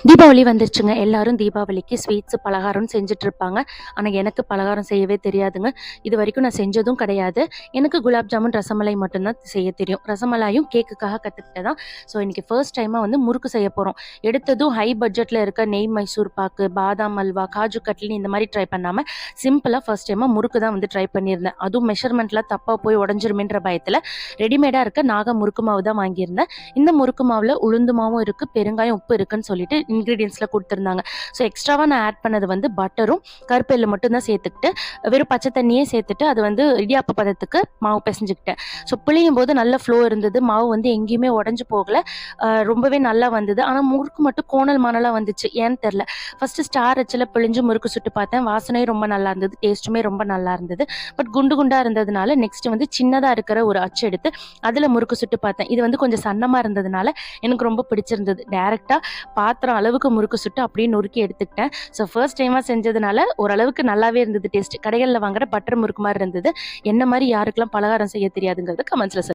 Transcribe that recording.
தீபாவளி வந்துருச்சுங்க. எல்லாரும் தீபாவளிக்கு ஸ்வீட்ஸு, பலகாரம்னு செஞ்சுட்டு இருப்பாங்க. ஆனா, எனக்கு பலகாரம் செய்யவே தெரியாதுங்க. இதுவரைக்கும் நான் செஞ்சதும் கிடையாது. எனக்கு குலாப் ஜாமுன், ரசமலை மட்டும் தான் செய்ய தெரியும். ரசமலாயும் கேக்குக்காக கத்துக்கிட்டது தான். ஸோ, இன்னைக்கு ஃபர்ஸ்ட் டைமா வந்து முறுக்கு செய்ய போறோம். எடுத்ததும் ஹை பட்ஜெட்ல இருக்க நெய் மைசூர் பாக்கு, பாதாம் அல்வா, காஜு கட்லி இந்த மாரி ட்ரை பண்ணாம, சிம்பிளா ஃபர்ஸ்ட் டைமா முறுக்கு தான் வந்து ட்ரை பண்ணியிருந்தேன். அதுவும் மெஷர்மெண்ட்லாம் தப்பா போய் உடைஞ்சிருமேன்ற பயத்துல ரெடிமேடா இருக்க நாக முறுக்கு மாவு தான் வாங்கியிருந்தேன். இந்த முறுக்கு மாவுல உளுந்து மாவும் இருக்கு, பெருங்காயம், உப்பு இருக்குன்னு சொல்லிட்டு இன்க்ரீடியன்ஸில் கொடுத்துருந்தாங்க. ஸோ எக்ஸ்ட்ராவாக நான் ஆட் பண்ணது வந்து பட்டரும் கருப்பு எள்ளு மட்டும் தான் சேர்த்துக்கிட்டு வெறும் பச்சை தண்ணியே சேர்த்துட்டு அது வந்து இடியாப்ப பதத்துக்கு மாவு பிசைஞ்சுக்கிட்டேன். ஸோ பிழியும் போது நல்ல ஃப்ளோ இருந்தது. மாவு வந்து எங்கேயுமே உடஞ்சி போகல. ரொம்பவே நல்லா வந்தது. ஆனால் முறுக்கு மட்டும் கோணல் மானலாக வந்துச்சு. ஏன்னு தெரில. ஃபஸ்ட்டு ஸ்டார் அச்சில் பிழிஞ்சு முறுக்கு சுட்டு பார்த்தேன். வாசனையும் ரொம்ப நல்லா இருந்தது, டேஸ்ட்டுமே ரொம்ப நல்லா இருந்தது. பட் குண்டு குண்டாக இருந்ததுனால நெக்ஸ்ட் வந்து சின்னதாக இருக்கிற ஒரு அச்சு எடுத்து அதில் முறுக்கு சுட்டு பார்த்தேன். இது வந்து கொஞ்சம் சன்னமாக இருந்ததுனால எனக்கு ரொம்ப பிடிச்சிருந்தது. டேரெக்டாக பாத்திரம் அளவுக்கு முறுக்கு சுட்டு அப்படியே நொறுக்கி எடுத்துக்கிட்டேன். ஸோ ஃபர்ஸ்ட் டைமாக செஞ்சதுனால ஓரளவுக்கு நல்லாவே இருந்தது டேஸ்ட். கடைகளில் வாங்குற பட்டர் முறுக்கு மாதிரி இருந்தது. என்ன மாதிரி யாருக்கெல்லாம் பலகாரம் செய்ய தெரியாதுங்கிறது கமெண்ட்ஸில்